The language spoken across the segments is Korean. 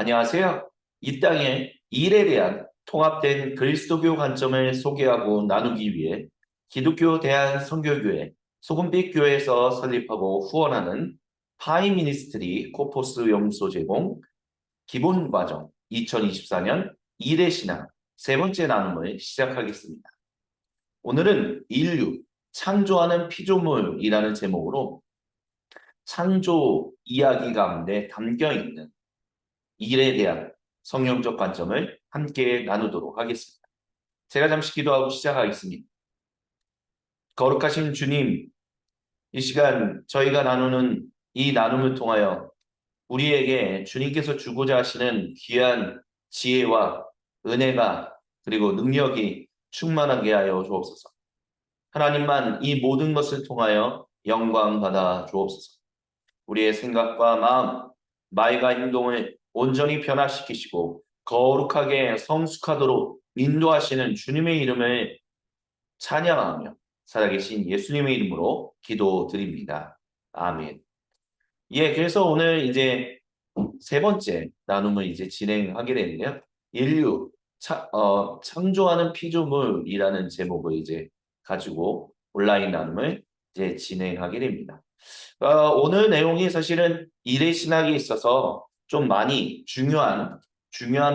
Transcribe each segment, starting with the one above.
안녕하세요. 이 땅의 일에 대한 통합된 그리스도교 관점을 소개하고 나누기 위해 기독교 대한선교교회 소금빛 교회에서 설립하고 후원하는 파이 미니스트리 코포스 연구소 제공 기본 과정 2024년 일의 신앙 세 번째 나눔을 시작하겠습니다. 오늘은 인류 창조하는 피조물이라는 제목으로 창조 이야기 가운데 담겨 있는 일에 대한 성경적 관점을 함께 나누도록 하겠습니다. 제가 잠시 기도하고 시작하겠습니다. 거룩하신 주님, 이 시간 저희가 나누는 이 나눔을 통하여 우리에게 주님께서 주고자 하시는 귀한 지혜와 은혜가 그리고 능력이 충만하게 하여 주옵소서. 하나님만 이 모든 것을 통하여 영광 받아 주옵소서. 우리의 생각과 마음, 말과 행동을 온전히 변화시키시고 거룩하게 성숙하도록 인도하시는 주님의 이름을 찬양하며 살아계신 예수님의 이름으로 기도드립니다. 아멘. 예, 그래서 오늘 이제 세 번째 나눔을 이제 진행하게 되는데요. 인류 창조하는 피조물이라는 제목을 이제 가지고 온라인 나눔을 이제 진행하게 됩니다. 오늘 내용이 사실은 일의 신학에 있어서 좀 많이 중요한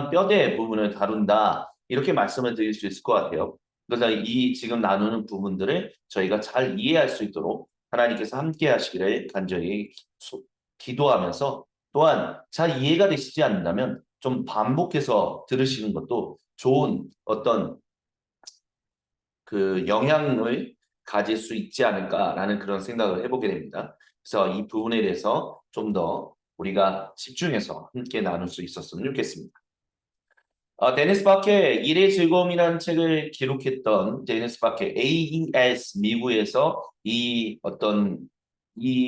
뼈대 부분을 다룬다. 이렇게 말씀을 드릴 수 있을 것 같아요. 그래서 이 지금 나누는 부분들을 저희가 잘 이해할 수 있도록 하나님께서 함께 하시기를 간절히 기도하면서 또한 잘 이해가 되시지 않는다면 좀 반복해서 들으시는 것도 좋은 어떤 그 영향을 가질 수 있지 않을까라는 그런 생각을 해보게 됩니다. 그래서 이 부분에 대해서 좀 더 우리가 집중해서 함께 나눌 수 있었으면 좋겠습니다. 데니스 바케 일의 즐거움이라는 책을 기록했던 데니스 바케 AES 미국에서 이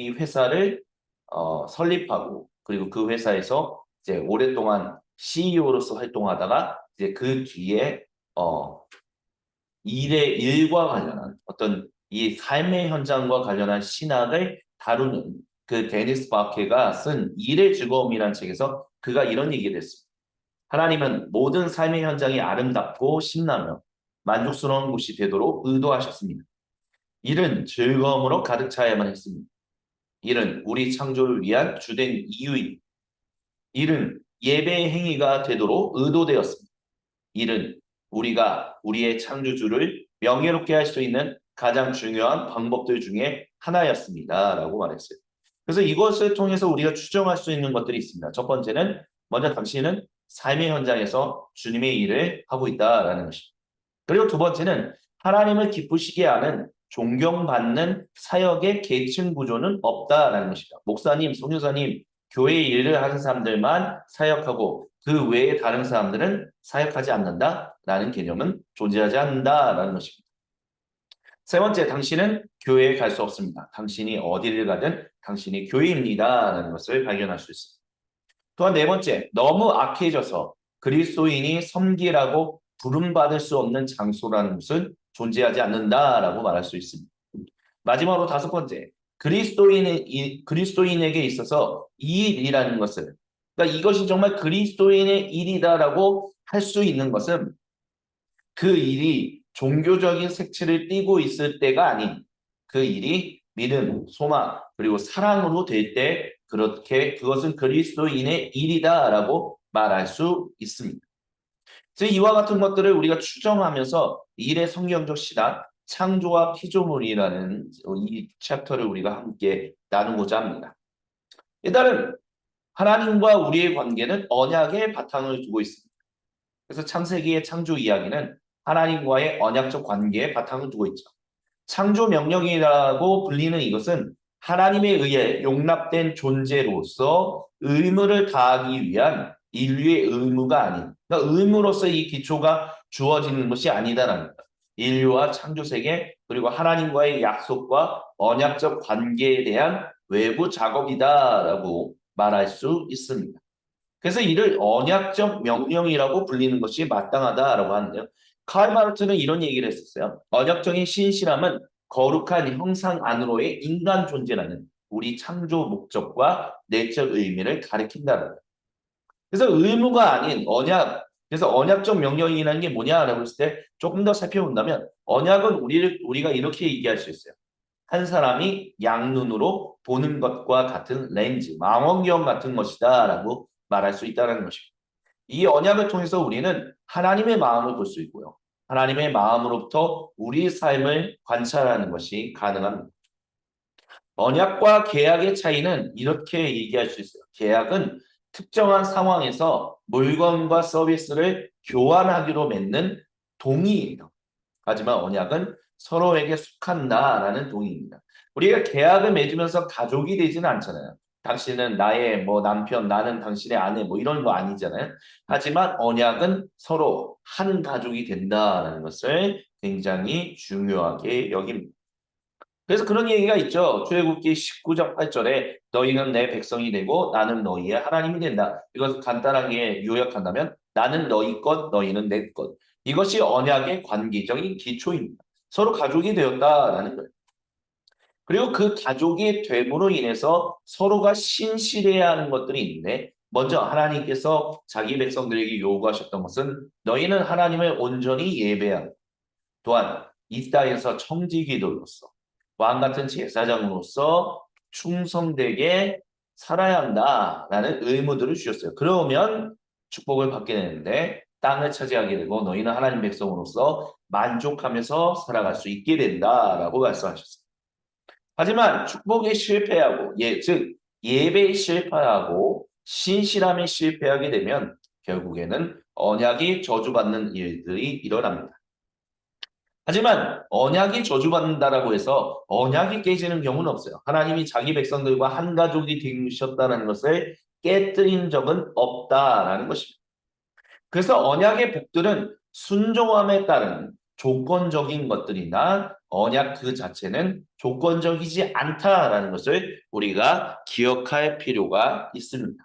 회사를 설립하고 그리고 그 회사에서 이제 오랫동안 CEO로서 활동하다가 이제 그 뒤에 일과 관련한 어떤 이 삶의 현장과 관련한 신학을 다루는 그 데니스 바케가 쓴 일의 즐거움이라는 책에서 그가 이런 얘기를 했습니다. 하나님은 모든 삶의 현장이 아름답고 신나며 만족스러운 곳이 되도록 의도하셨습니다. 일은 즐거움으로 가득 차야만 했습니다. 일은 우리 창조를 위한 주된 이유입니다. 일은 예배의 행위가 되도록 의도되었습니다. 일은 우리가 우리의 창조주를 명예롭게 할 수 있는 가장 중요한 방법들 중에 하나였습니다. 라고 말했어요. 그래서 이것을 통해서 우리가 추정할 수 있는 것들이 있습니다. 첫 번째는 먼저 당신은 삶의 현장에서 주님의 일을 하고 있다라는 것입니다. 그리고 두 번째는 하나님을 기쁘시게 하는 존경받는 사역의 계층 구조는 없다라는 것입니다. 목사님, 선교사님, 교회 일을 하는 사람들만 사역하고 그 외에 다른 사람들은 사역하지 않는다라는 개념은 존재하지 않는다라는 것입니다. 세 번째, 당신은 교회에 갈 수 없습니다. 당신이 어디를 가든 당신이 교회입니다라는 것을 발견할 수 있습니다. 또한 네 번째, 너무 악해져서 그리스도인이 섬기라고 부름받을 수 없는 장소라는 것은 존재하지 않는다라고 말할 수 있습니다. 마지막으로 다섯 번째, 그리스도인에게 있어서 이 일이라는 것을, 그러니까 이것이 정말 그리스도인의 일이다라고 할 수 있는 것은 그 일이 종교적인 색채를 띠고 있을 때가 아닌 그 일이 믿음, 소망, 그리고 사랑으로 될 때 그렇게 그것은 그리스도인의 일이다라고 말할 수 있습니다. 즉 이와 같은 것들을 우리가 추정하면서 일의 성경적 신학, 창조와 피조물이라는 이 챕터를 우리가 함께 나누고자 합니다. 일단은 하나님과 우리의 관계는 언약의 바탕을 두고 있습니다. 그래서 창세기의 창조 이야기는 하나님과의 언약적 관계에 바탕을 두고 있죠. 창조 명령이라고 불리는 이것은 하나님에 의해 용납된 존재로서 의무를 다하기 위한 인류의 의무가 아닌, 그러니까 의무로서 이 기초가 주어지는 것이 아니다라는 것. 인류와 창조 세계 그리고 하나님과의 약속과 언약적 관계에 대한 외부 작업이다라고 말할 수 있습니다. 그래서 이를 언약적 명령이라고 불리는 것이 마땅하다라고 하는데요. 칼 마르트는 이런 얘기를 했었어요. 언약적인 신실함은 거룩한 형상 안으로의 인간 존재라는 우리 창조 목적과 내적 의미를 가리킨다는 거예요. 그래서 의무가 아닌 언약, 그래서 언약적 명령이라는 게 뭐냐라고 했을 때 조금 더 살펴본다면 언약은 우리가 이렇게 얘기할 수 있어요. 한 사람이 양눈으로 보는 것과 같은 렌즈, 망원경 같은 것이다라고 말할 수 있다는 것입니다. 이 언약을 통해서 우리는 하나님의 마음을 볼 수 있고요. 하나님의 마음으로부터 우리 삶을 관찰하는 것이 가능합니다. 언약과 계약의 차이는 이렇게 얘기할 수 있어요. 계약은 특정한 상황에서 물건과 서비스를 교환하기로 맺는 동의예요. 하지만 언약은 서로에게 속한다라는 동의입니다. 우리가 계약을 맺으면서 가족이 되지는 않잖아요. 당신은 나의 뭐 남편, 나는 당신의 아내 뭐 이런 거 아니잖아요. 하지만 언약은 서로 한 가족이 된다라는 것을 굉장히 중요하게 여깁니다. 그래서 그런 얘기가 있죠. 출애굽기 19장 8절에 너희는 내 백성이 되고 나는 너희의 하나님이 된다. 이것을 간단하게 요약한다면 나는 너희 것, 너희는 내 것. 이것이 언약의 관계적인 기초입니다. 서로 가족이 되었다라는 거예요. 그리고 그 가족이 됨으로 인해서 서로가 신실해야 하는 것들이 있는데 먼저 하나님께서 자기 백성들에게 요구하셨던 것은 너희는 하나님을 온전히 예배하고 또한 이 땅에서 청지기도로서 왕 같은 제사장으로서 충성되게 살아야 한다라는 의무들을 주셨어요. 그러면 축복을 받게 되는데 땅을 차지하게 되고 너희는 하나님 백성으로서 만족하면서 살아갈 수 있게 된다라고 말씀하셨어요. 하지만 축복에 실패하고 즉 예배에 실패하고 신실함에 실패하게 되면 결국에는 언약이 저주받는 일들이 일어납니다. 하지만 언약이 저주받는다라고 해서 언약이 깨지는 경우는 없어요. 하나님이 자기 백성들과 한 가족이 되셨다는 것을 깨뜨린 적은 없다라는 것입니다. 그래서 언약의 복들은 순종함에 따른 조건적인 것들이나 언약 그 자체는 조건적이지 않다라는 것을 우리가 기억할 필요가 있습니다.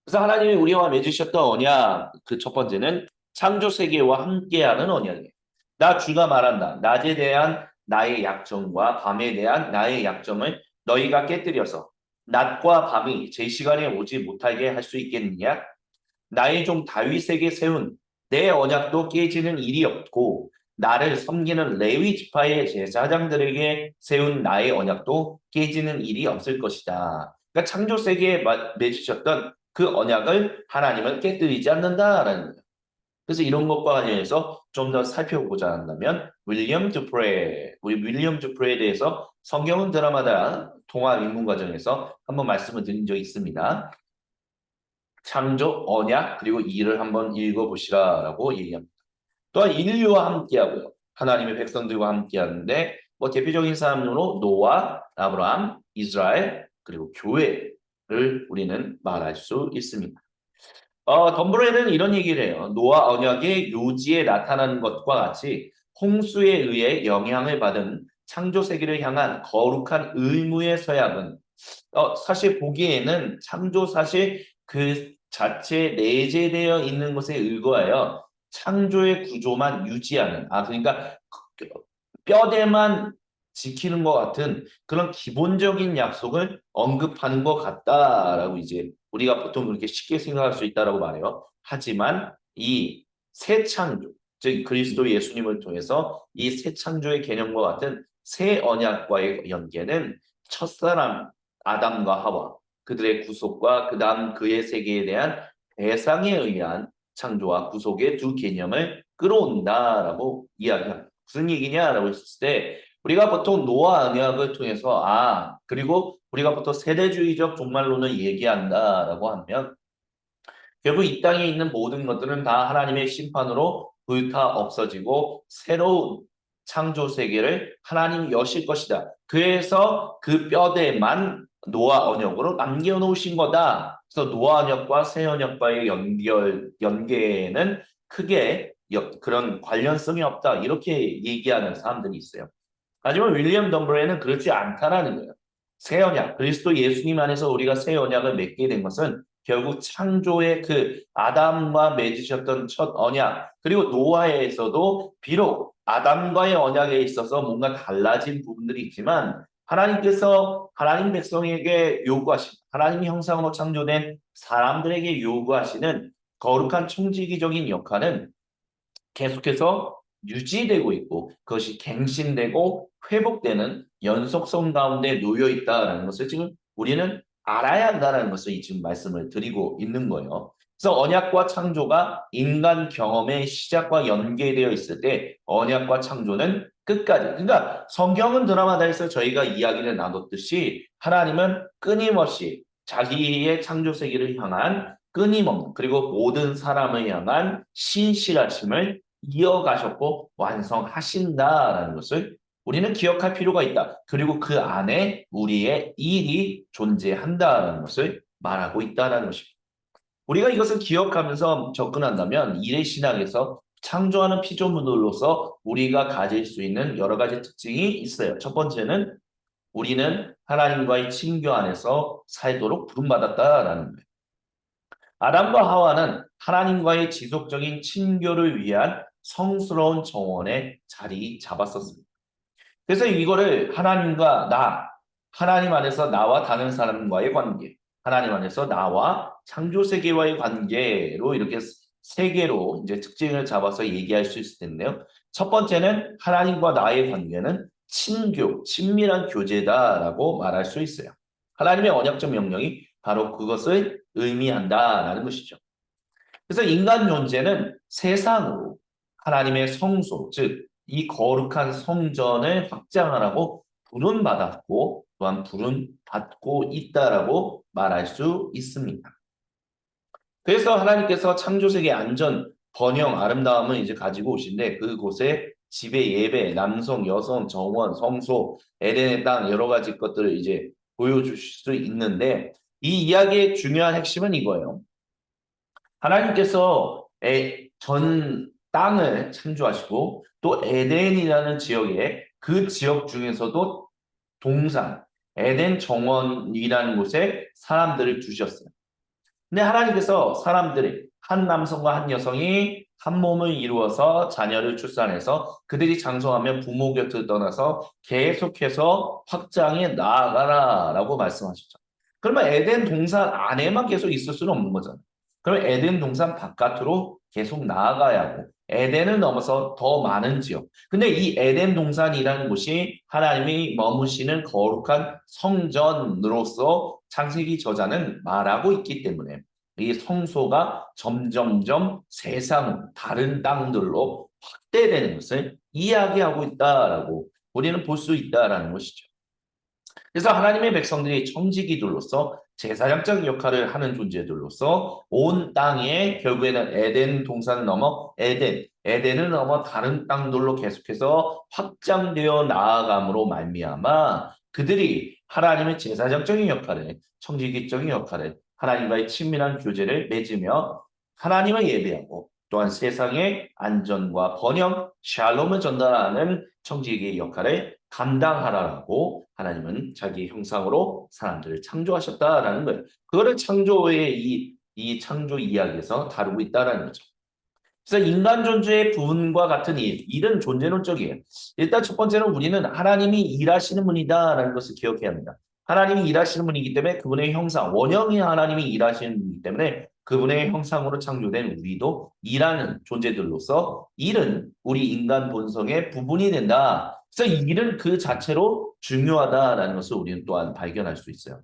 그래서 하나님이 우리와 맺으셨던 언약 그 첫 번째는 창조 세계와 함께하는 언약이에요. 나 주가 말한다. 낮에 대한 나의 약점과 밤에 대한 나의 약점을 너희가 깨뜨려서 낮과 밤이 제 시간에 오지 못하게 할 수 있겠느냐? 나의 종 다윗에게 세운 내 언약도 깨지는 일이 없고 나를 섬기는 레위 지파의 제사장들에게 세운 나의 언약도 깨지는 일이 없을 것이다. 그러니까 창조 세계에 맺으셨던 그 언약을 하나님은 깨뜨리지 않는다라는 거예요. 그래서 이런 것과 관련해서 좀 더 살펴보자 한다면 우리 윌리엄 주프레에 대해서 성경은 드라마다 동화 입문 과정에서 한번 말씀을 드린 적이 있습니다. 창조, 언약, 그리고 이를 한번 읽어보시라라고 얘기합니다. 또한 인류와 함께하고요. 하나님의 백성들과 함께하는데 뭐 대표적인 사람으로 노아, 아브라함, 이스라엘, 그리고 교회를 우리는 말할 수 있습니다. 덤브레는 이런 얘기를 해요. 노아 언약의 요지에 나타나는 것과 같이 홍수에 의해 영향을 받은 창조 세계를 향한 거룩한 의무의 서약은 사실 보기에는 창조 사실 그 자체에 내재되어 있는 것에 의거하여 창조의 구조만 유지하는 그러니까 뼈대만 지키는 것 같은 그런 기본적인 약속을 언급하는 것 같다라고 이제 우리가 보통 그렇게 쉽게 생각할 수 있다라고 말해요. 하지만 이 새 창조, 즉 그리스도 예수님을 통해서 이 새 창조의 개념과 같은 새 언약과의 연계는 첫사람 아담과 하와 그들의 구속과 그 다음 그의 세계에 대한 대상에 의한 창조와 구속의 두 개념을 끌어온다라고 이야기합니다. 무슨 얘기냐라고 했을 때 우리가 보통 노아 언약을 통해서 그리고 우리가 보통 세대주의적 종말론을 얘기한다라고 하면 결국 이 땅에 있는 모든 것들은 다 하나님의 심판으로 불타 없어지고 새로운 창조 세계를 하나님이 여실 것이다. 그래서 그 뼈대만 노아 언약으로 남겨놓으신 거다. 그래서 노아 언약과 새 언약과의 연계에는 크게 그런 관련성이 없다. 이렇게 얘기하는 사람들이 있어요. 하지만 윌리엄 덤브레는 그렇지 않다라는 거예요. 새 언약, 그리스도 예수님 안에서 우리가 새 언약을 맺게 된 것은 결국 창조의 그 아담과 맺으셨던 첫 언약, 그리고 노아에서도 비록 아담과의 언약에 있어서 뭔가 달라진 부분들이 있지만 하나님께서 하나님 백성에게 요구하신 하나님 형상으로 창조된 사람들에게 요구하시는 거룩한 총지기적인 역할은 계속해서 유지되고 있고 그것이 갱신되고 회복되는 연속성 가운데 놓여 있다라는 것을 지금 우리는 알아야 한다는 것을 지금 말씀을 드리고 있는 거예요. 그래서 언약과 창조가 인간 경험의 시작과 연계되어 있을 때 언약과 창조는 끝까지 그러니까 성경은 드라마다에서 저희가 이야기를 나눴듯이 하나님은 끊임없이 자기의 창조 세계를 향한 끊임없는 그리고 모든 사람을 향한 신실하심을 이어가셨고 완성하신다라는 것을 우리는 기억할 필요가 있다. 그리고 그 안에 우리의 일이 존재한다라는 것을 말하고 있다는 것입니다. 우리가 이것을 기억하면서 접근한다면 일의 신학에서 창조하는 피조물로서 우리가 가질 수 있는 여러 가지 특징이 있어요. 첫 번째는 우리는 하나님과의 친교 안에서 살도록 부름받았다라는 거예요. 아담과 하와는 하나님과의 지속적인 친교를 위한 성스러운 정원에 자리 잡았었습니다. 그래서 이거를 하나님과 나, 하나님 안에서 나와 다른 사람과의 관계, 하나님 안에서 나와 창조 세계와의 관계로 이렇게 세 개로 이제 특징을 잡아서 얘기할 수 있을 텐데요. 첫 번째는 하나님과 나의 관계는 친교, 친밀한 교제다라고 말할 수 있어요. 하나님의 언약적 명령이 바로 그것을 의미한다라는 것이죠. 그래서 인간 존재는 세상으로 하나님의 성소, 즉 이 거룩한 성전을 확장하라고 부름받았고 또한 부름받고 있다라고 말할 수 있습니다. 그래서 하나님께서 창조세계 안전, 번영, 아름다움을 이제 가지고 오신데 그곳에 지배, 예배, 남성, 여성, 정원, 성소, 에덴의 땅 여러 가지 것들을 이제 보여주실 수 있는데 이 이야기의 중요한 핵심은 이거예요. 하나님께서 전 땅을 창조하시고 또 에덴이라는 지역에 그 지역 중에서도 동산, 에덴 정원이라는 곳에 사람들을 두셨어요. 근데 하나님께서 사람들이 한 남성과 한 여성이 한 몸을 이루어서 자녀를 출산해서 그들이 장성하면 부모 곁을 떠나서 계속해서 확장해 나아가라라고 말씀하셨죠. 그러면 에덴 동산 안에만 계속 있을 수는 없는 거잖아요. 그럼 에덴 동산 바깥으로 계속 나아가야 하고 에덴을 넘어서 더 많은 지역. 근데 이 에덴 동산이라는 곳이 하나님이 머무시는 거룩한 성전으로서 창세기 저자는 말하고 있기 때문에 이 성소가 점점점 세상 다른 땅들로 확대되는 것을 이야기하고 있다라고 우리는 볼 수 있다라는 것이죠. 그래서 하나님의 백성들이 청지기들로서 제사장적 역할을 하는 존재들로서 온 땅에 결국에는 에덴 동산을 넘어 에덴을 넘어 다른 땅들로 계속해서 확장되어 나아감으로 말미암아 그들이 하나님의 제사장적인 역할을 청지기적인 역할을 하나님과의 친밀한 교제를 맺으며 하나님을 예배하고 또한 세상의 안전과 번영, 샬롬을 전달하는 청지기의 역할을 감당하라고 하나님은 자기 형상으로 사람들을 창조하셨다라는 거예요. 그거를 창조의 이 창조 이야기에서 다루고 있다라는 거죠. 그래서 인간 존재의 부분과 같은 일은 존재론적이에요. 일단 첫 번째는 우리는 하나님이 일하시는 분이다라는 것을 기억해야 합니다. 하나님이 일하시는 분이기 때문에 그분의 형상, 원형이 하나님이 일하시는 분이기 때문에 그분의 형상으로 창조된 우리도 일하는 존재들로서 일은 우리 인간 본성의 부분이 된다. 그래서 일은 그 자체로 중요하다라는 것을 우리는 또한 발견할 수 있어요.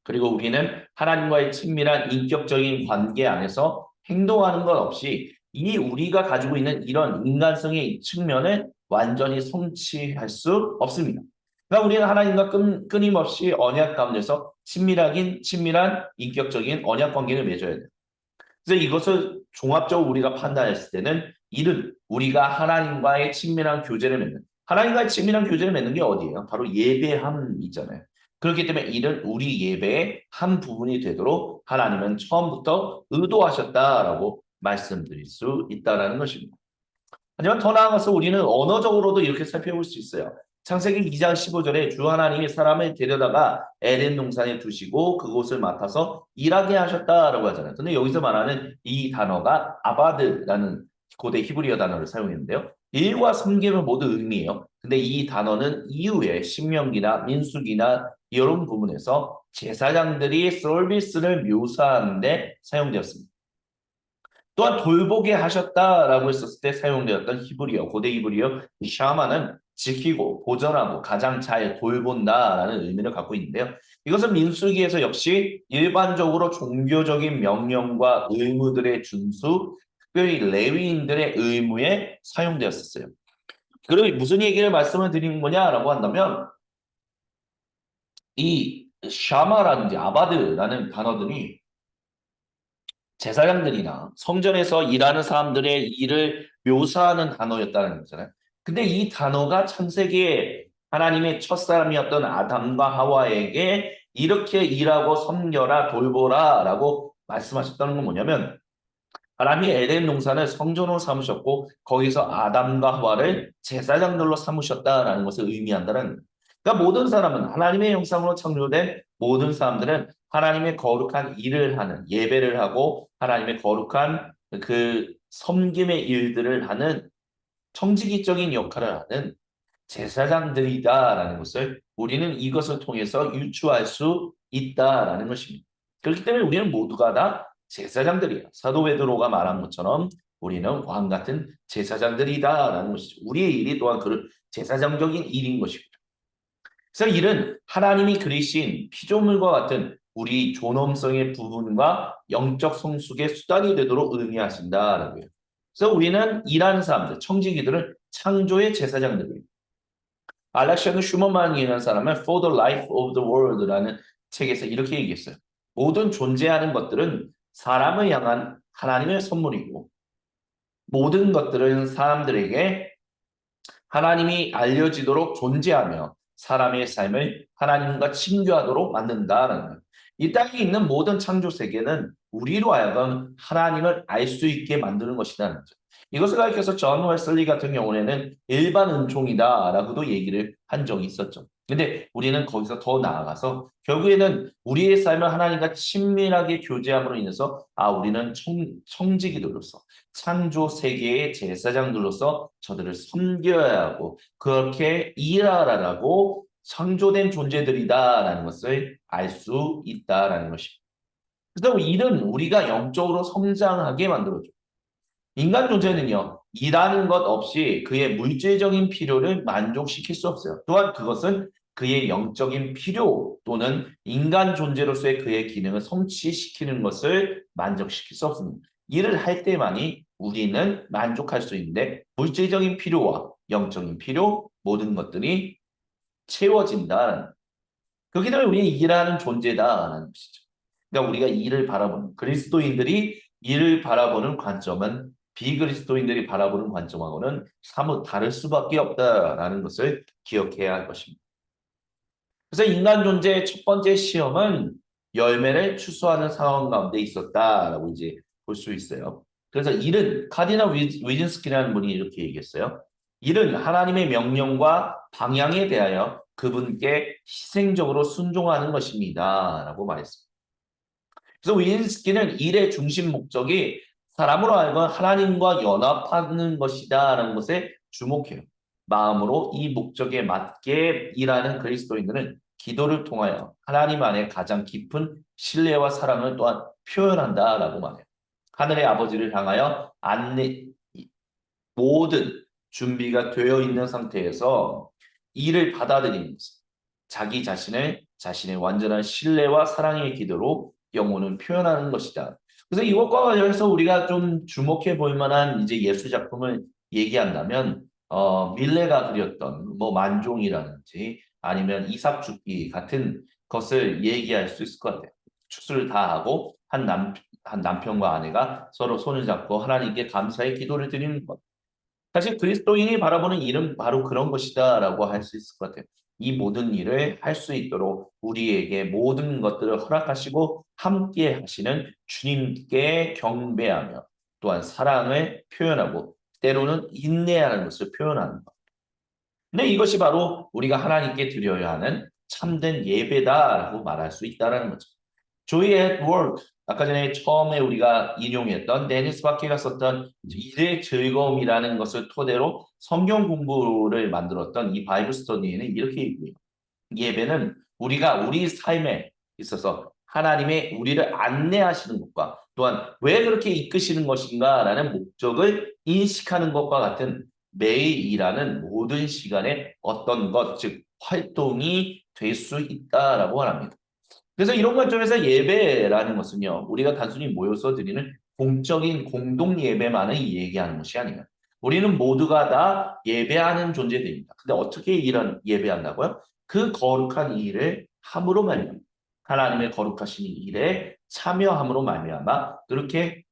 그리고 우리는 하나님과의 친밀한 인격적인 관계 안에서 행동하는 것 없이 이 우리가 가지고 있는 이런 인간성의 측면을 완전히 성취할 수 없습니다. 그러니까 우리는 하나님과 끊임없이 언약 가운데서 친밀한 인격적인 언약 관계를 맺어야 돼요. 그래서 이것을 종합적으로 우리가 판단했을 때는 이는 우리가 하나님과의 친밀한 교제를 맺는 하나님과의 친밀한 교제를 맺는 게 어디예요? 바로 예배함이잖아요. 그렇기 때문에 이는 우리 예배의 한 부분이 되도록 하나님은 처음부터 의도하셨다라고 말씀드릴 수 있다는 것입니다. 하지만 더 나아가서 우리는 언어적으로도 이렇게 살펴볼 수 있어요. 창세기 2장 15절에 주 하나님이 사람을 데려다가 에덴 동산에 두시고 그곳을 맡아서 일하게 하셨다라고 하잖아요. 근데 여기서 말하는 이 단어가 아바드라는 고대 히브리어 단어를 사용했는데요. 일과 섬김을 모두 의미해요. 근데 이 단어는 이후에 신명기나 민수기나 이런 부분에서 제사장들이 서비스를 묘사하는데 사용되었습니다. 또한 돌보게 하셨다라고 했었을 때 사용되었던 히브리어, 고대 히브리어 샤마는 지키고 보전하고 가장 잘 돌본다라는 의미를 갖고 있는데요. 이것은 민수기에서 역시 일반적으로 종교적인 명령과 의무들의 준수, 특별히 레위인들의 의무에 사용되었었어요. 그리고 무슨 얘기를 말씀을 드리는 거냐라고 한다면 이 샤마라든지 아바드라는 단어들이 제사장들이나 성전에서 일하는 사람들의 일을 묘사하는 단어였다는 거잖아요. 근데 이 단어가 창세기에 하나님의 첫사람이었던 아담과 하와에게 이렇게 일하고 섬겨라 돌보라라고 말씀하셨다는 건 뭐냐면 하나님이 에덴 동산을 성전으로 삼으셨고 거기서 아담과 하와를 제사장들로 삼으셨다라는 것을 의미한다는 거예요. 그러니까 모든 사람은 하나님의 형상으로 창조된 모든 사람들은 하나님의 거룩한 일을 하는 예배를 하고 하나님의 거룩한 그 섬김의 일들을 하는 청지기적인 역할을 하는 제사장들이다라는 것을 우리는 이것을 통해서 유추할 수 있다라는 것입니다. 그렇기 때문에 우리는 모두가 다 제사장들이야. 사도 베드로가 말한 것처럼 우리는 왕 같은 제사장들이다라는 것이죠. 우리의 일이 또한 그 제사장적인 일인 것입니다. 그래서 일은 하나님이 그리신 피조물과 같은 우리 존엄성의 부분과 영적 성숙의 수단이 되도록 의미하신다라고요. 그래서 우리는 일하는 사람들, 청지기들은 창조의 제사장들입니다. 알렉산더 슈먼만이라는 사람은 For the Life of the World라는 책에서 이렇게 얘기했어요. 모든 존재하는 것들은 사람을 향한 하나님의 선물이고 모든 것들은 사람들에게 하나님이 알려지도록 존재하며 사람의 삶을 하나님과 친교하도록 만든다는 거예요. 이 땅에 있는 모든 창조 세계는 우리로 하여금 하나님을 알 수 있게 만드는 것이라는 거죠. 이것을 가리켜서 존 웨슬리 같은 경우에는 일반 은총이다라고도 얘기를 한 적이 있었죠. 근데 우리는 거기서 더 나아가서 결국에는 우리의 삶을 하나님과 친밀하게 교제함으로 인해서 우리는 청지기들로서 창조 세계의 제사장들로서 저들을 섬겨야 하고 그렇게 일하라라고 창조된 존재들이다라는 것을 알 수 있다라는 것입니다. 그래서 일은 우리가 영적으로 성장하게 만들어줘. 인간 존재는요, 일하는 것 없이 그의 물질적인 필요를 만족시킬 수 없어요. 또한 그것은 그의 영적인 필요 또는 인간 존재로서의 그의 기능을 성취시키는 것을 만족시킬 수 없습니다. 일을 할 때만이 우리는 만족할 수 있는데 물질적인 필요와 영적인 필요 모든 것들이 채워진다. 그렇기 때문에 우리는 일하는 존재다라는 것이죠. 그러니까 우리가 일을 바라보는 그리스도인들이 일을 바라보는 관점은 비그리스도인들이 바라보는 관점하고는 사뭇 다를 수밖에 없다라는 것을 기억해야 할 것입니다. 그래서 인간 존재의 첫 번째 시험은 열매를 추수하는 상황 가운데 있었다라고 이제 볼 수 있어요. 그래서 일은 카디나 위진스키라는 분이 이렇게 얘기했어요. 일은 하나님의 명령과 방향에 대하여 그분께 희생적으로 순종하는 것입니다. 라고 말했습니다. 그래서 위인스키는 일의 중심 목적이 사람으로 하여금 하나님과 연합하는 것이다 라는 것에 주목해요. 마음으로 이 목적에 맞게 일하는 그리스도인들은 기도를 통하여 하나님 안에 가장 깊은 신뢰와 사랑을 또한 표현한다라고 말해요. 하늘의 아버지를 향하여 모든 준비가 되어 있는 상태에서 일을 받아들이는 것. 자기 자신을 자신의 완전한 신뢰와 사랑의 기도로 영혼을 표현하는 것이다. 그래서 이것과 관련해서 우리가 좀 주목해 볼 만한 이제 예술 작품을 얘기한다면 밀레가 그렸던 뭐 만종이라든지 아니면 이삭 죽기 같은 것을 얘기할 수 있을 것 같아요. 추수를 다 하고 한 남편과 아내가 서로 손을 잡고 하나님께 감사의 기도를 드리는 것. 사실 그리스도인이 바라보는 일은 바로 그런 것이다라고 할 수 있을 것 같아요. 이 모든 일을 할 수 있도록 우리에게 모든 것들을 허락하시고 함께 하시는 주님께 경배하며 또한 사랑을 표현하고 때로는 인내하는 것을 표현하는 것. 근데 이것이 바로 우리가 하나님께 드려야 하는 참된 예배다라고 말할 수 있다는 거죠. 조이 앳 워크 아까 전에 처음에 우리가 인용했던 데니스 바케가 썼던 일의 즐거움이라는 것을 토대로 성경 공부를 만들었던 이 바이블 스터디에는 이렇게 얘기해요. 예배는 우리가 우리 삶에 있어서 하나님의 우리를 안내하시는 것과 또한 왜 그렇게 이끄시는 것인가라는 목적을 인식하는 것과 같은 매일 일하는 모든 시간에 어떤 것, 즉 활동이 될 수 있다라고 합니다. 그래서 이런 관점에서 예배라는 것은요, 우리가 단순히 모여서 드리는 공적인 공동 예배만을 얘기하는 것이 아니에요. 우리는 모두가 다 예배하는 존재들입니다. 근데 어떻게 이런 예배한다고요? 그 거룩한 일을 함으로 말미암아 하나님의 거룩하신 일에 참여함으로 말미암아 그렇게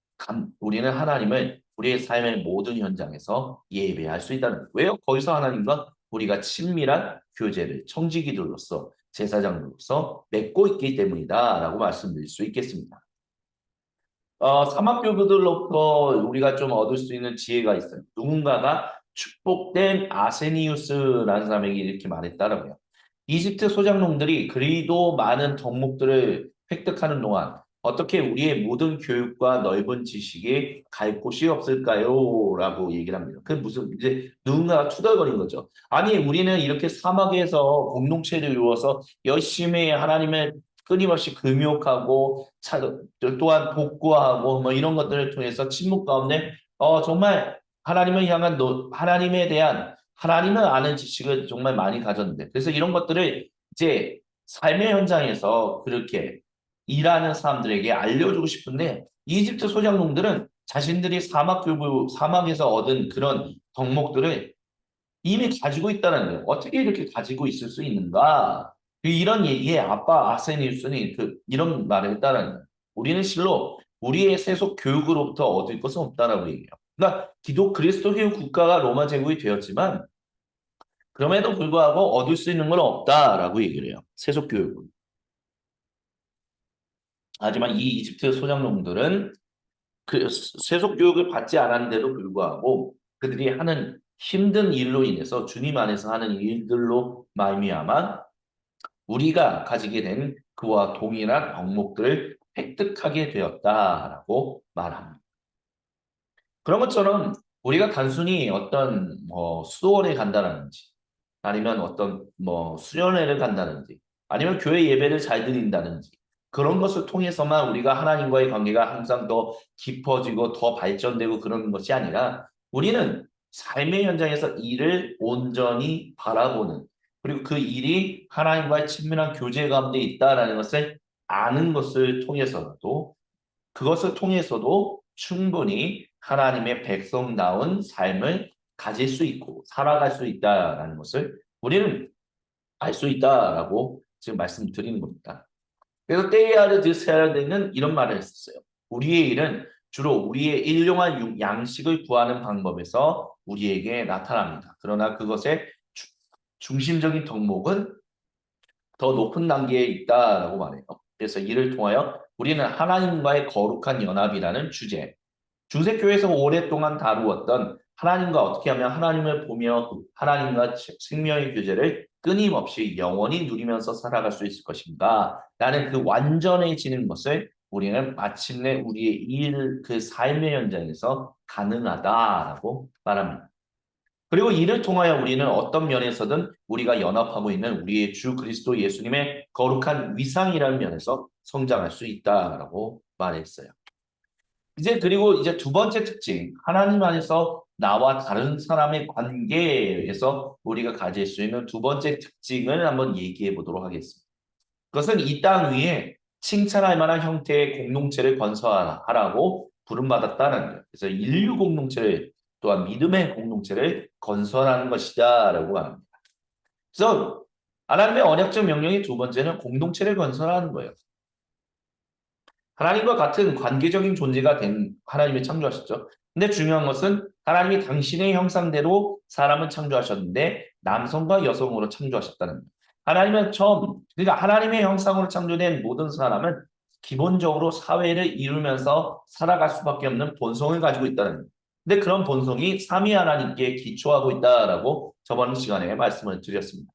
우리는 하나님을 우리의 삶의 모든 현장에서 예배할 수 있다는 거예요. 왜요? 거기서 하나님과 우리가 친밀한 교제를 청지기들로서 제사장으로서 맺고 있기 때문이다라고 말씀드릴 수 있겠습니다. 사막교부들로부터 우리가 좀 얻을 수 있는 지혜가 있어요. 누군가가 축복된 아세니우스라는 사람에게 이렇게 말했다라고요. 이집트 소장농들이 그리도 많은 덕목들을 획득하는 동안 어떻게 우리의 모든 교육과 넓은 지식이 갈 곳이 없을까요? 라고 얘기를 합니다. 그 무슨 이제 누군가가 투덜거린 거죠. 아니 우리는 이렇게 사막에서 공동체를 이루어서 열심히 하나님의 끊임없이 금욕하고 또한 복구하고 뭐 이런 것들을 통해서 침묵 가운데 정말 하나님을 향한 하나님에 대한 하나님을 아는 지식을 정말 많이 가졌는데 그래서 이런 것들을 이제 삶의 현장에서 그렇게 일하는 사람들에게 알려주고 싶은데 이집트 소장농들은 자신들이 사막에서 얻은 그런 덕목들을 이미 가지고 있다는 거예요. 어떻게 이렇게 가지고 있을 수 있는가? 이런 얘기에 아빠 아세니우스는 이런 말을 했다는 거예요. 우리는 실로 우리의 세속 교육으로부터 얻을 것은 없다라고 얘기해요. 그러니까 그리스도교 국가가 로마 제국이 되었지만 그럼에도 불구하고 얻을 수 있는 건 없다라고 얘기를 해요. 세속 교육은. 하지만 이 이집트 소장농들은 그 세속 교육을 받지 않았는데도 불구하고 그들이 하는 힘든 일로 인해서 주님 안에서 하는 일들로 말미암아 우리가 가지게 된 그와 동일한 덕목들을 획득하게 되었다라고 말합니다. 그런 것처럼 우리가 단순히 어떤 수도원에 간다든지 아니면 어떤 수련회를 간다든지 아니면 교회 예배를 잘 드린다든지 그런 것을 통해서만 우리가 하나님과의 관계가 항상 더 깊어지고 더 발전되고 그런 것이 아니라 우리는 삶의 현장에서 일을 온전히 바라보는 그리고 그 일이 하나님과의 친밀한 교제 가운데 있다라는 것을 아는 것을 통해서도 그것을 통해서도 충분히 하나님의 백성다운 삶을 가질 수 있고 살아갈 수 있다라는 것을 우리는 알 수 있다라고 지금 말씀드리는 겁니다. 그래서 때에야 드세야 되는 이런 말을 했었어요. 우리의 일은 주로 우리의 일용할 양식을 구하는 방법에서 우리에게 나타납니다. 그러나 그것의 중심적인 덕목은 더 높은 단계에 있다라고 말해요. 그래서 이를 통하여 우리는 하나님과의 거룩한 연합이라는 주제, 중세교회에서 오랫동안 다루었던 하나님과 어떻게 하면 하나님을 보며 하나님과 생명의 교제를 끊임없이 영원히 누리면서 살아갈 수 있을 것인가 라는 그 완전해지는 것을 우리는 마침내 우리의 그 삶의 현장에서 가능하다라고 말합니다. 그리고 이를 통하여 우리는 어떤 면에서든 우리가 연합하고 있는 우리의 주 그리스도 예수님의 거룩한 위상이라는 면에서 성장할 수 있다라고 말했어요. 그리고 이제 두 번째 특징, 하나님 안에서 나와 다른 사람의 관계에서 우리가 가질 수 있는 두 번째 특징을 한번 얘기해 보도록 하겠습니다. 그것은 이 땅 위에 칭찬할 만한 형태의 공동체를 건설하라고 부름받았다는 거예요. 그래서 인류 공동체를 또한 믿음의 공동체를 건설하는 것이다라고 합니다. 그래서 하나님의 언약적 명령의 두 번째는 공동체를 건설하는 거예요. 하나님과 같은 관계적인 존재가 된 하나님이 창조하셨죠. 근데 중요한 것은 하나님이 당신의 형상대로 사람을 창조하셨는데 남성과 여성으로 창조하셨다는 거예요. 하나님은 그러니까 하나님의 형상으로 창조된 모든 사람은 기본적으로 사회를 이루면서 살아갈 수밖에 없는 본성을 가지고 있다는 거예요. 근데 그런 본성이 삼위 하나님께 기초하고 있다라고 저번 시간에 말씀을 드렸습니다.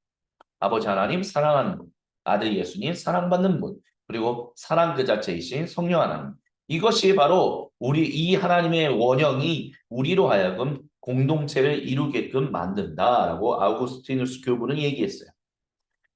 아버지 하나님 사랑하는 분, 아들 예수님 사랑받는 분, 그리고 사랑 그 자체이신 성령 하나님. 이것이 바로 이 하나님의 원형이 우리로 하여금 공동체를 이루게끔 만든다라고 아우구스티누스 교부는 얘기했어요.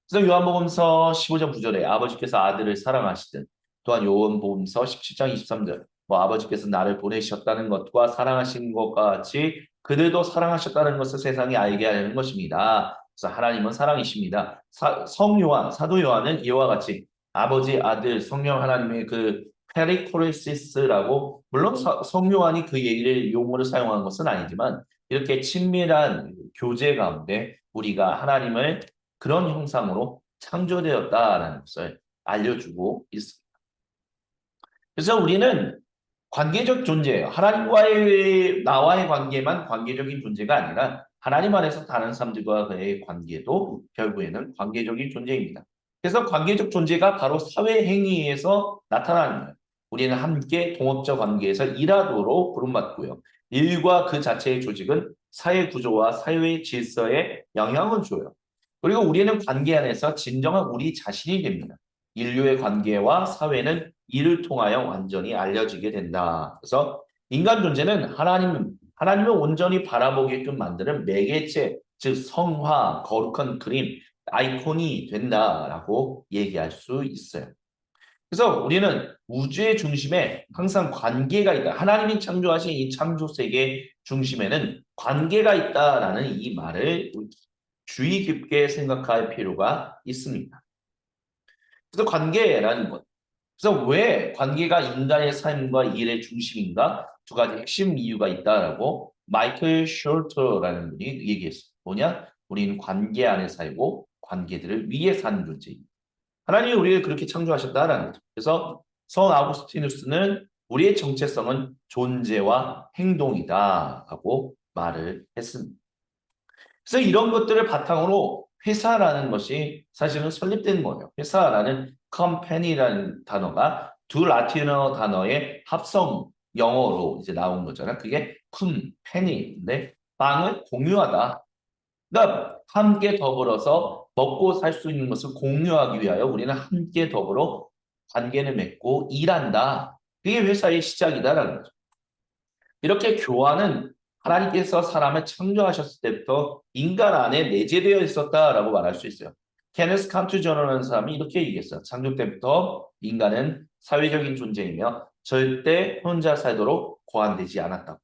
그래서 요한복음서 15장 9절에 아버지께서 아들을 사랑하시든 또한 요한복음서 17장 23절 뭐 아버지께서 나를 보내셨다는 것과 사랑하신 것과 같이 그들도 사랑하셨다는 것을 세상이 알게 하려는 것입니다. 그래서 하나님은 사랑이십니다. 사도 요한은 이와 같이 아버지, 아들, 성령 하나님의 그 페리코레시스라고 물론 성 요한이 그 얘기를 용어를 사용한 것은 아니지만 이렇게 친밀한 교제 가운데 우리가 하나님을 그런 형상으로 창조되었다라는 것을 알려주고 있습니다. 그래서 우리는 관계적 존재예요. 하나님과의 나와의 관계만 관계적인 존재가 아니라 하나님 안에서 다른 사람들과의 관계도 결국에는 관계적인 존재입니다. 그래서 관계적 존재가 바로 사회 행위에서 나타나는 거예요. 우리는 함께 동업자 관계에서 일하도록 부름받고요. 일과 그 자체의 조직은 사회 구조와 사회 질서에 영향을 줘요. 그리고 우리는 관계 안에서 진정한 우리 자신이 됩니다. 인류의 관계와 사회는 이를 통하여 완전히 알려지게 된다. 그래서 인간 존재는 하나님을 온전히 바라보게끔 만드는 매개체, 즉 성화, 거룩한 그림, 아이콘이 된다라고 얘기할 수 있어요. 그래서 우리는 우주의 중심에 항상 관계가 있다. 하나님이 창조하신 이 창조 세계 중심에는 관계가 있다라는 이 말을 주의 깊게 생각할 필요가 있습니다. 그래서 관계라는 것. 그래서 왜 관계가 인간의 삶과 일의 중심인가? 두 가지 핵심 이유가 있다라고 마이클 숄터라는 분이 얘기했어요. 뭐냐? 우리는 관계 안에 살고 관계들을 위해 사는 존재입니다. 하나님이 우리를 그렇게 창조하셨다라는 거죠. 그래서 성 아우구스티누스는 우리의 정체성은 존재와 행동이다라고 말을 했습니다. 그래서 이런 것들을 바탕으로 회사라는 것이 사실은 설립된 거예요. 회사라는 company라는 단어가 두 라틴어 단어의 합성 영어로 이제 나온 거잖아요. 그게 쿰페니인데 빵을 공유하다. 그러니까 함께 더불어서 먹고 살 수 있는 것을 공유하기 위하여 우리는 함께 더불어 관계를 맺고 일한다. 그게 회사의 시작이다라는 거죠. 이렇게 교환은 하나님께서 사람을 창조하셨을 때부터 인간 안에 내재되어 있었다라고 말할 수 있어요. 케네스 칸트 저너라는 사람이 이렇게 얘기했어요. 창조 때부터 인간은 사회적인 존재이며 절대 혼자 살도록 고안되지 않았다.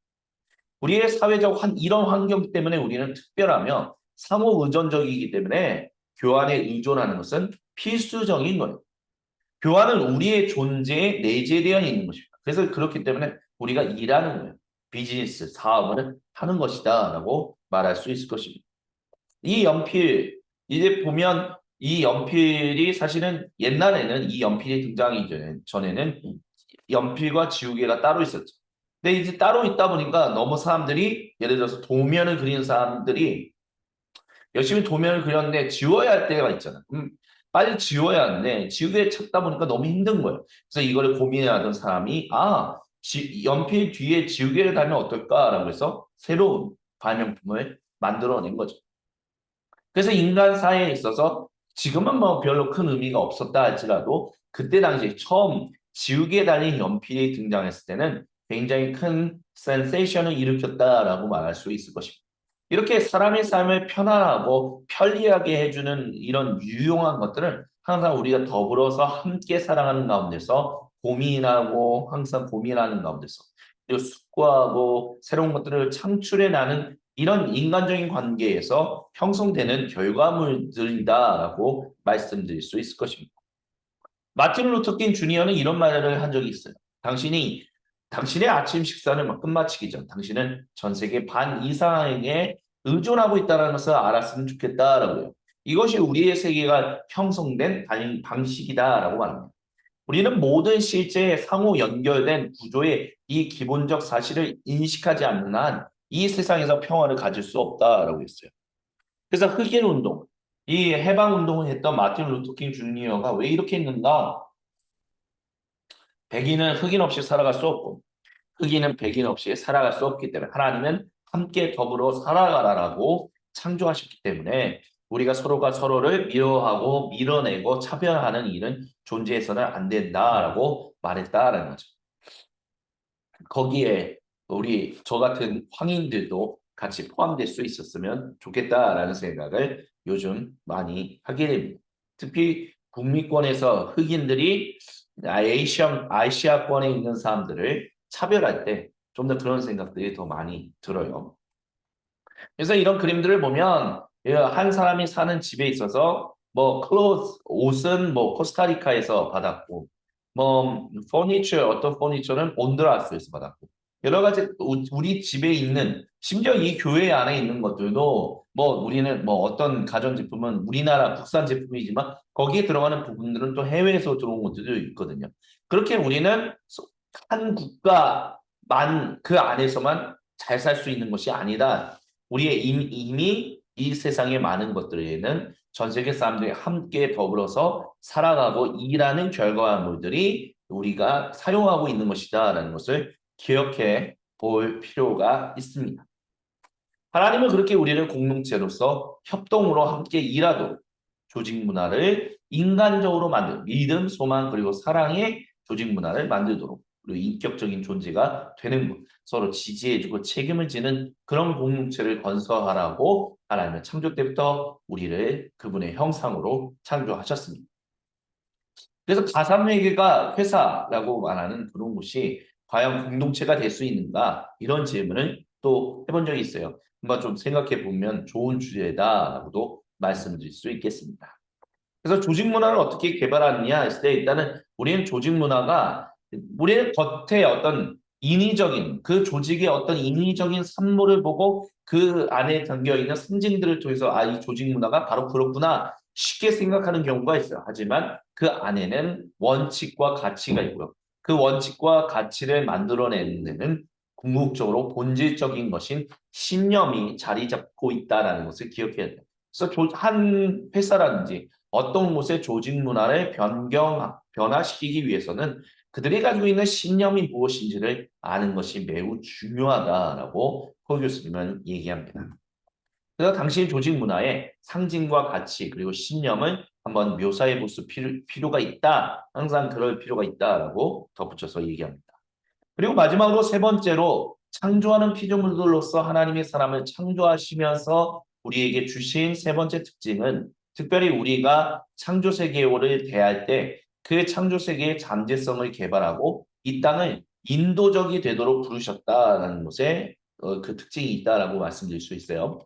우리의 사회적 이런 환경 때문에 우리는 특별하며 상호 의존적이기 때문에 교환에 의존하는 것은 필수적인 거예요. 교환은 우리의 존재에 내재되어 있는 것입니다. 그래서 그렇기 때문에 우리가 일하는 거예요. 비즈니스, 사업을 하는 것이다 라고 말할 수 있을 것입니다. 이 연필, 이제 보면 이 연필이 사실은 옛날에는 이 연필이 등장하기 전에는 연필과 지우개가 따로 있었죠. 근데 이제 따로 있다 보니까 너무 사람들이 예를 들어서 도면을 그리는 사람들이 열심히 도면을 그렸는데 지워야 할 때가 있잖아. 빨리 지워야 하는데 지우개 찾다 보니까 너무 힘든 거예요. 그래서 이거를 고민하던 사람이 연필 뒤에 지우개를 달면 어떨까라고 해서 새로운 발명품을 만들어낸 거죠. 그래서 인간 사회에 있어서 지금은 뭐 별로 큰 의미가 없었다 할지라도 그때 당시 처음 지우개에 달린 연필이 등장했을 때는 굉장히 큰 센세이션을 일으켰다라고 말할 수 있을 것입니다. 이렇게 사람의 삶을 편안하고 편리하게 해주는 이런 유용한 것들을 항상 우리가 더불어서 함께 살아가는 가운데서 고민하고 항상 고민하는 가운데서 그리고 숙고하고 새로운 것들을 창출해나는 이런 인간적인 관계에서 형성되는 결과물들이다라고 말씀드릴 수 있을 것입니다. 마틴 루터킹 주니어는 이런 말을 한 적이 있어요. 당신의 아침 식사를 끝마치기 전 당신은 전 세계 반 이상에게 의존하고 있다는 것을 알았으면 좋겠다라고요. 이것이 우리의 세계가 형성된 방식이다라고 말합니다. 우리는 모든 실제의 상호 연결된 구조의 이 기본적 사실을 인식하지 않는 한 이 세상에서 평화를 가질 수 없다라고 했어요. 그래서 흑인 운동, 이 해방 운동을 했던 마틴 루터킹 주니어가 왜 이렇게 했는가? 백인은 흑인 없이 살아갈 수 없고 흑인은 백인 없이 살아갈 수 없기 때문에 하나님은 함께 더불어 살아가라라고 창조하셨기 때문에 우리가 서로가 서로를 미워하고 밀어내고 차별하는 일은 존재해서는 안 된다라고 말했다라는 거죠. 거기에 저 같은 황인들도 같이 포함될 수 있었으면 좋겠다라는 생각을 요즘 많이 하게 됩니다. 특히 북미권에서 흑인들이 아시아권에 있는 사람들을 차별할 때 좀 더 그런 생각들이 더 많이 들어요. 그래서 이런 그림들을 보면 한 사람이 사는 집에 있어서 뭐 클로스 옷은 뭐 코스타리카에서 받았고 뭐 퍼니처 어떤 퍼니처는 온두라스에서 받았고 여러 가지 우리 집에 있는 심지어 이 교회 안에 있는 것들도 뭐 우리는 뭐 어떤 가전제품은 우리나라 국산 제품이지만 거기에 들어가는 부분들은 또 해외에서 들어온 것들도 있거든요. 그렇게 우리는 한 국가만 그 안에서만 잘 살 수 있는 것이 아니다. 우리의 이미 이 세상의 많은 것들에는 전 세계 사람들이 함께 더불어서 살아가고 일하는 결과물들이 우리가 사용하고 있는 것이다라는 것을 기억해 볼 필요가 있습니다. 하나님은 그렇게 우리를 공동체로서 협동으로 함께 일하도록 조직 문화를 인간적으로 만든 믿음, 소망 그리고 사랑의 조직 문화를 만들도록 그리고 인격적인 존재가 되는 것, 서로 지지해주고 책임을 지는 그런 공동체를 건설하라고 하나님은 창조 때부터 우리를 그분의 형상으로 창조하셨습니다. 그래서 가상회계가 회사라고 말하는 그런 곳이 과연 공동체가 될 수 있는가 이런 질문을 또 해본 적이 있어요. 한번 좀 생각해 보면 좋은 주제다라고도 말씀드릴 수 있겠습니다. 그래서 조직 문화를 어떻게 개발하느냐 했을 때 일단은 우리는 조직 문화가 우리는 겉에 어떤 인위적인 그 조직의 어떤 인위적인 산물을 보고 그 안에 담겨 있는 상징들을 통해서 아, 이 조직 문화가 바로 그렇구나 쉽게 생각하는 경우가 있어요. 하지만 그 안에는 원칙과 가치가 있고요. 그 원칙과 가치를 만들어내는 데는 궁극적으로 본질적인 것인 신념이 자리 잡고 있다는 것을 기억해야 돼요. 그래서 한 회사라든지 어떤 곳의 조직 문화를 변화시키기 위해서는 그들이 가지고 있는 신념이 무엇인지를 아는 것이 매우 중요하다라고 폴 교수님은 얘기합니다. 그래서 당시 조직 문화의 상징과 가치 그리고 신념을 한번 묘사해 볼 필요가 있다. 항상 그럴 필요가 있다라고 덧붙여서 얘기합니다. 그리고 마지막으로 세 번째로 창조하는 피조물들로서 하나님의 사람을 창조하시면서 우리에게 주신 세 번째 특징은 특별히 우리가 창조 세계를 대할 때 그 창조 세계의 잠재성을 개발하고 이 땅을 인도적이 되도록 부르셨다는 것에 그 특징이 있다라고 말씀드릴 수 있어요.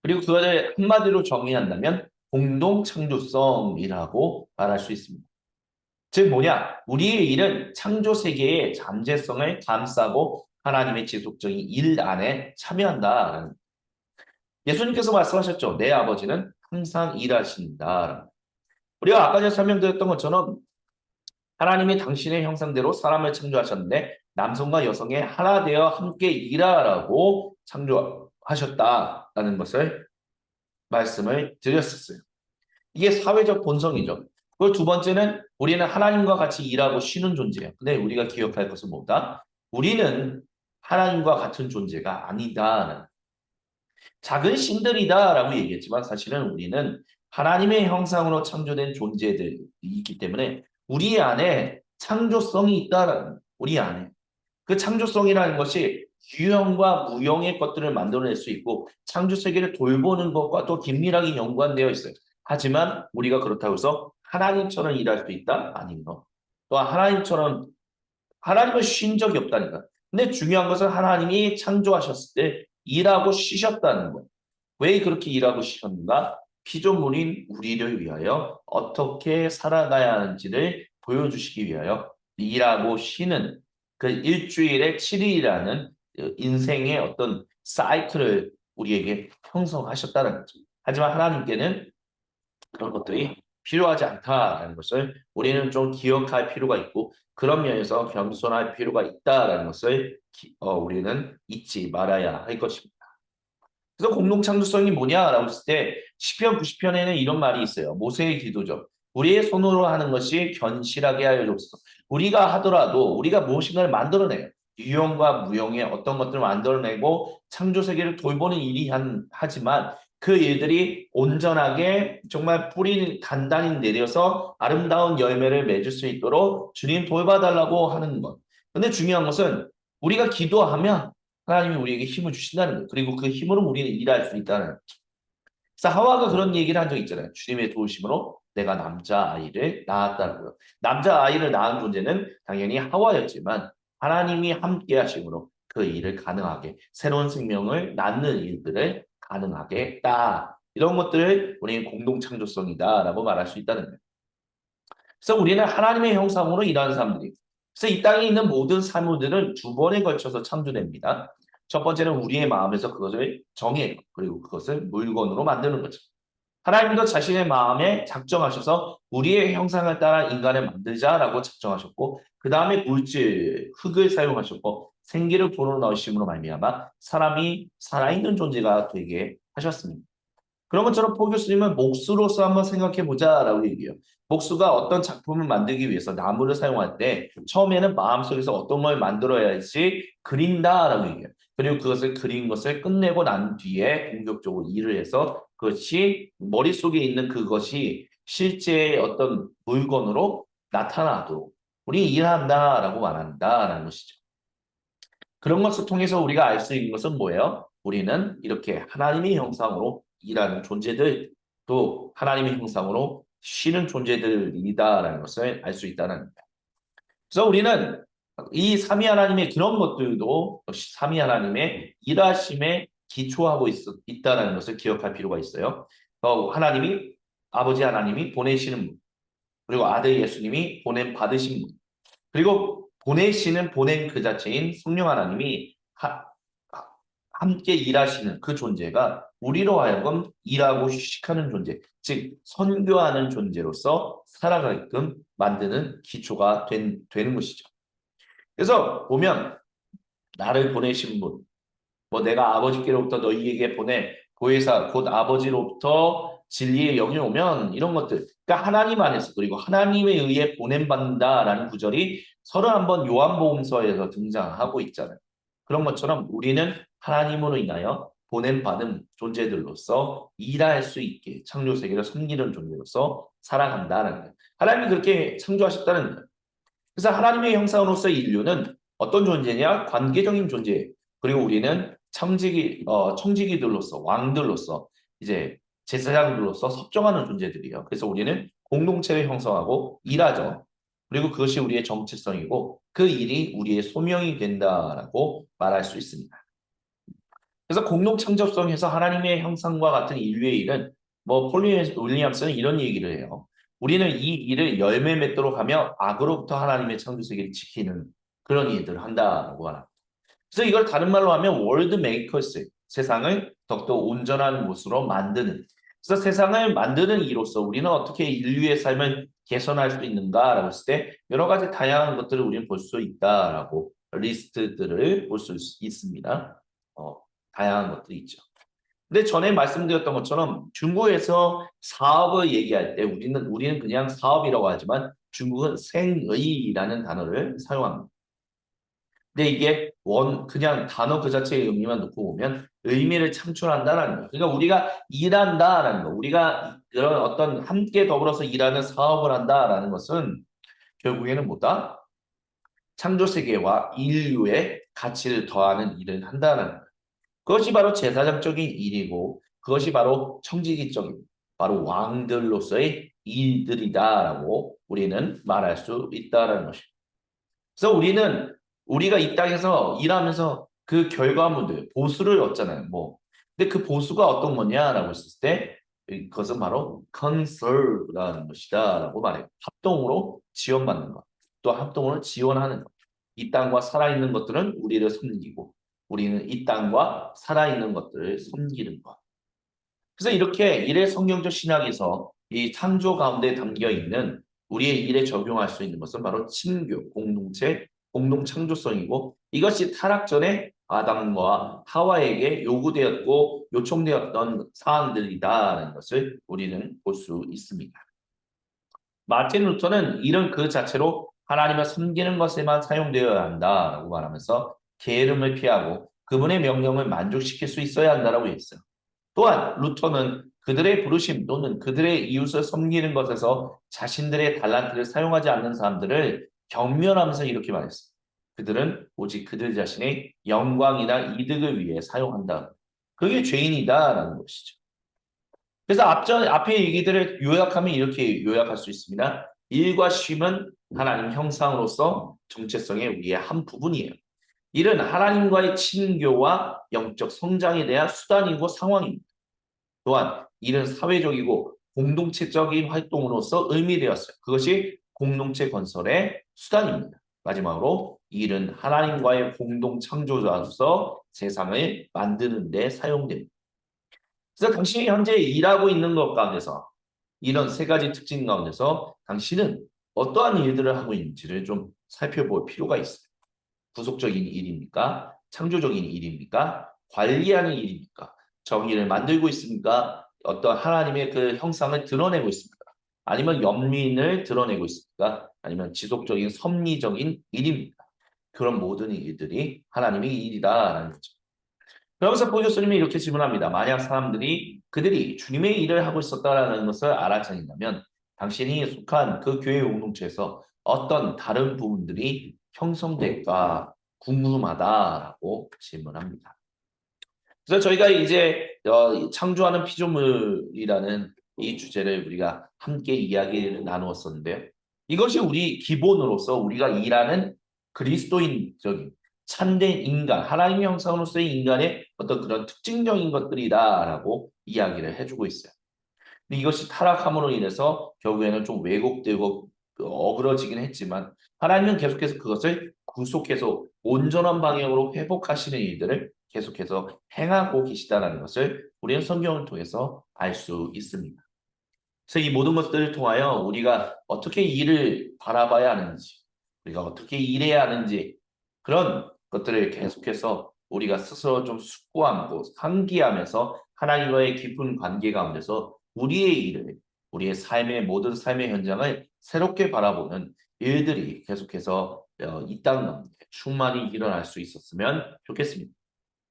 그리고 그것을 한마디로 정의한다면 공동 창조성이라고 말할 수 있습니다. 즉 뭐냐? 우리의 일은 창조 세계의 잠재성을 감싸고 하나님의 지속적인 일 안에 참여한다. 예수님께서 말씀하셨죠. 내 아버지는 항상 일하신다. 우리가 아까 전에 설명드렸던 것처럼 하나님이 당신의 형상대로 사람을 창조하셨는데 남성과 여성의 하나 되어 함께 일하라고 창조하셨다라는 것을 말씀을 드렸었어요. 이게 사회적 본성이죠. 그리고 두 번째는 우리는 하나님과 같이 일하고 쉬는 존재예요. 근데 우리가 기억할 것은 뭐다? 우리는 하나님과 같은 존재가 아니다. 작은 신들이다라고 얘기했지만 사실은 우리는 하나님의 형상으로 창조된 존재들이기 때문에 우리 안에 창조성이 있다라는 우리 안에 그 창조성이라는 것이 유형과 무형의 것들을 만들어낼 수 있고 창조 세계를 돌보는 것과 또 긴밀하게 연관되어 있어요. 하지만 우리가 그렇다고 해서 하나님처럼 일할 수 있다? 아닌가. 또 하나님은 쉰 적이 없다니까. 근데 중요한 것은 하나님이 창조하셨을 때 일하고 쉬셨다는 거예요. 왜 그렇게 일하고 쉬셨는가? 피조물인 우리를 위하여 어떻게 살아가야 하는지를 보여주시기 위하여 일하고 쉬는 그 일주일에 7일이라는 인생의 어떤 사이클을 우리에게 형성하셨다는 거죠. 하지만 하나님께는 그런 것들이 필요하지 않다라는 것을 우리는 좀 기억할 필요가 있고 그런 면에서 겸손할 필요가 있다라는 것을 우리는 잊지 말아야 할 것입니다. 그래서 공동 창조성이 뭐냐라고 했을 때 시편 90편에는 이런 말이 있어요. 모세의 기도죠. 우리의 손으로 하는 것이 견실하게 하여 주옵소서. 우리가 하더라도 우리가 무엇인가를 만들어내요. 유형과 무형의 어떤 것들을 만들어내고 창조 세계를 돌보는 일이 하지만 그 일들이 온전하게 정말 뿌리 단단히 내려서 아름다운 열매를 맺을 수 있도록 주님 돌봐달라고 하는 것. 근데 중요한 것은 우리가 기도하면 하나님이 우리에게 힘을 주신다는 거예요. 그리고 그 힘으로 우리는 일할 수 있다는 거예요. 그래서 하와가 그런 얘기를 한 적 있잖아요. 주님의 도우심으로 내가 남자아이를 낳았다고요. 남자아이를 낳은 존재는 당연히 하와였지만 하나님이 함께 하심으로 그 일을 가능하게 새로운 생명을 낳는 일들을 가능하게 했다. 이런 것들을 우리는 공동창조성이다라고 말할 수 있다는 거예요. 그래서 우리는 하나님의 형상으로 일하는 사람들이. 그래서 이 땅에 있는 모든 사물들은 두 번에 걸쳐서 창조됩니다. 첫 번째는 우리의 마음에서 그것을 정해요. 그리고 그것을 물건으로 만드는 거죠. 하나님도 자신의 마음에 작정하셔서 우리의 형상을 따라 인간을 만들자라고 작정하셨고 그 다음에 물질, 흙을 사용하셨고 생기를 불어넣으심으로 말미암아 사람이 살아있는 존재가 되게 하셨습니다. 그런 것처럼 포 교수님은 목수로서 한번 생각해 보자라고 얘기해요. 목수가 어떤 작품을 만들기 위해서 나무를 사용할 때 처음에는 마음속에서 어떤 걸 만들어야지 그린다라고 얘기해요. 그리고 그것을 그린 것을 끝내고 난 뒤에 본격적으로 일을 해서 그것이 머릿속에 있는 그것이 실제 어떤 물건으로 나타나도록 우리 일한다라고 말한다라는 것이죠. 그런 것을 통해서 우리가 알 수 있는 것은 뭐예요? 우리는 이렇게 하나님의 형상으로 일하는 존재들, 또 하나님의 형상으로 쉬는 존재들이다라는 것을 알 수 있다는 거예요. 그래서 우리는 이 삼위 하나님의 그런 것들도 역시 삼위 하나님의 일하심에 기초하고 있다는 것을 기억할 필요가 있어요. 하나님이 아버지 하나님이 보내시는 분, 그리고 아들 예수님이 보냄 받으신 분, 그리고 보내시는 보낸 그 자체인 성령 하나님이 함께 일하시는 그 존재가 우리로 하여금 일하고 휴식하는 존재, 즉 선교하는 존재로서 살아가게끔 만드는 기초가 되는 것이죠. 그래서 보면 나를 보내신 분, 뭐 내가 아버지께로부터 너희에게 보내 보혜사 곧 아버지로부터 진리의 영이 오면 이런 것들, 그러니까 하나님 안에서 그리고 하나님에 의해 보냄받는다라는 구절이 31번 요한복음서에서 등장하고 있잖아요. 그런 것처럼 우리는 하나님으로 인하여 보냄받은 존재들로서 일할 수 있게 창조 세계를 섬기는 존재로서 살아간다는 거예요. 하나님이 그렇게 창조하셨다는 거예요. 그래서 하나님의 형상으로서 인류는 어떤 존재냐? 관계적인 존재. 그리고 우리는 청지기들로서 왕들로서 이제 제사장들로서 섭정하는 존재들이에요. 그래서 우리는 공동체를 형성하고 일하죠. 그리고 그것이 우리의 정체성이고 그 일이 우리의 소명이 된다라고 말할 수 있습니다. 그래서 공동창조성에서 하나님의 형상과 같은 인류의 일은 폴 윌리엄스는 이런 얘기를 해요. 우리는 이 일을 열매 맺도록 하며 악으로부터 하나님의 창조 세계를 지키는 그런 일들을 한다라고 하나. 그래서 이걸 다른 말로 하면 월드 메이커스, 세상을 더욱더 온전한 곳으로 만드는. 그래서 세상을 만드는 이로써 우리는 어떻게 인류의 삶을 개선할 수 있는가라고 했을 때 여러 가지 다양한 것들을 우리는 볼 수 있다라고 리스트들을 볼 수 있습니다. 다양한 것들이 있죠. 근데 전에 말씀드렸던 것처럼 중국에서 사업을 얘기할 때 우리는 그냥 사업이라고 하지만 중국은 생의라는 단어를 사용합니다. 근데 이게 그냥 단어 그 자체의 의미만 놓고 보면 의미를 창출한다라는 거예요. 그러니까 우리가 일한다라는 거, 우리가 그런 어떤 함께 더불어서 일하는 사업을 한다라는 것은 결국에는 뭐다? 창조 세계와 인류의 가치를 더하는 일을 한다는 거예요. 그것이 바로 제사장적인 일이고 그것이 바로 청지기적인 바로 왕들로서의 일들이다라고 우리는 말할 수 있다라는 것입니다. 그래서 우리가 이 땅에서 일하면서 그 결과물들 보수를 얻잖아요. 근데 그 보수가 어떤 거냐라고 했을 때 그것은 바로 conserve라는 것이다라고 말해요. 합동으로 지원받는 것, 또 합동으로 지원하는 것. 이 땅과 살아있는 것들은 우리를 섬기고 우리는 이 땅과 살아있는 것들을 섬기는 것. 그래서 이렇게 일의 성경적 신학에서 이 창조 가운데 담겨 있는 우리의 일에 적용할 수 있는 것은 바로 친교, 공동체, 공동 창조성이고 이것이 타락 전에 아담과 하와에게 요구되었고 요청되었던 사항들이다라는 것을 우리는 볼 수 있습니다. 마틴 루터는 일은 그 자체로 하나님을 섬기는 것에만 사용되어야 한다라고 말하면서 게으름을 피하고 그분의 명령을 만족시킬 수 있어야 한다라고 했어요. 또한 루터는 그들의 부르심 또는 그들의 이웃을 섬기는 것에서 자신들의 달란트를 사용하지 않는 사람들을 경멸하면서 이렇게 말했어요. 그들은 오직 그들 자신의 영광이나 이득을 위해 사용한다. 그게 죄인이다라는 것이죠. 그래서 앞에 얘기들을 요약하면 이렇게 요약할 수 있습니다. 일과 쉼은 하나님 형상으로서 정체성의 우리의 한 부분이에요. 일은 하나님과의 친교와 영적 성장에 대한 수단이고 상황입니다. 또한 일은 사회적이고 공동체적인 활동으로서 의미되었어요. 그것이 공동체 건설의 수단입니다. 마지막으로 일은 하나님과의 공동 창조자로서 세상을 만드는 데 사용됩니다. 그래서 당신이 현재 일하고 있는 것 가운데서 이런 세 가지 특징 가운데서 당신은 어떠한 일들을 하고 있는지를 좀 살펴볼 필요가 있어요. 구속적인 일입니까? 창조적인 일입니까? 관리하는 일입니까? 정의를 만들고 있습니까? 어떤 하나님의 그 형상을 드러내고 있습니까? 아니면 연민을 드러내고 있습니까? 아니면 지속적인 섭리적인 일입니까? 그런 모든 일들이 하나님의 일이다라는 거죠. 그러면서 보 교수님이 이렇게 질문합니다. 만약 사람들이 그들이 주님의 일을 하고 있었다라는 것을 알아차린다면 당신이 속한 그 교회 공동체에서 어떤 다른 부분들이 형성될까 궁금하다라고 질문합니다. 그래서 저희가 이제 창조하는 피조물이라는 이 주제를 우리가 함께 이야기를 나누었었는데요. 이것이 우리 기본으로서 우리가 일하는 그리스도인적인 참된 인간, 하나님의 형상으로서의 인간의 어떤 그런 특징적인 것들이다라고 이야기를 해주고 있어요. 근데 이것이 타락함으로 인해서 결국에는 좀 왜곡되고 어그러지긴 했지만 하나님은 계속해서 그것을 구속해서 온전한 방향으로 회복하시는 일들을 계속해서 행하고 계시다는 것을 우리는 성경을 통해서 알 수 있습니다. 그래서 이 모든 것들을 통하여 우리가 어떻게 일을 바라봐야 하는지, 우리가 어떻게 일해야 하는지 그런 것들을 계속해서 우리가 스스로 좀 숙고하고 상기하면서 하나님과의 깊은 관계 가운데서 우리의 일을, 우리의 삶의 모든 삶의 현장을 새롭게 바라보는 일들이 계속해서 이 땅 가운데 충만히 일어날 수 있었으면 좋겠습니다.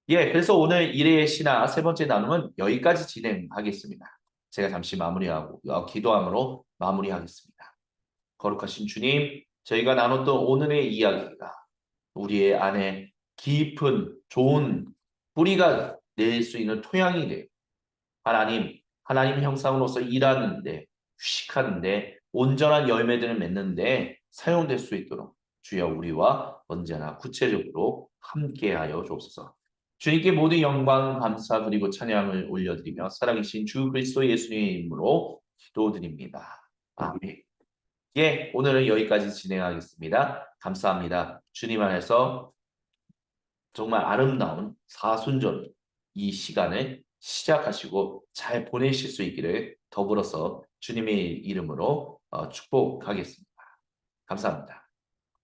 예, 그래서 오늘 일의 신화 세 번째 나눔은 여기까지 진행하겠습니다. 제가 잠시 마무리하고 기도함으로 마무리하겠습니다. 거룩하신 주님, 저희가 나눴던 오늘의 이야기가 우리의 안에 깊은 좋은 뿌리가 낼 수 있는 토양이 돼요. 하나님 형상으로서 일하는데, 휴식하는데, 온전한 열매들을 맺는데 사용될 수 있도록 주여 우리와 언제나 구체적으로 함께하여 주옵소서. 주님께 모든 영광, 감사 그리고 찬양을 올려드리며 살아계신 주 그리스도 예수님의 이름으로 기도드립니다. 아멘. 예, 오늘은 여기까지 진행하겠습니다. 감사합니다. 주님 안에서 정말 아름다운 사순절 이 시간을 시작하시고 잘 보내실 수 있기를 더불어서 주님의 이름으로 축복하겠습니다. 감사합니다.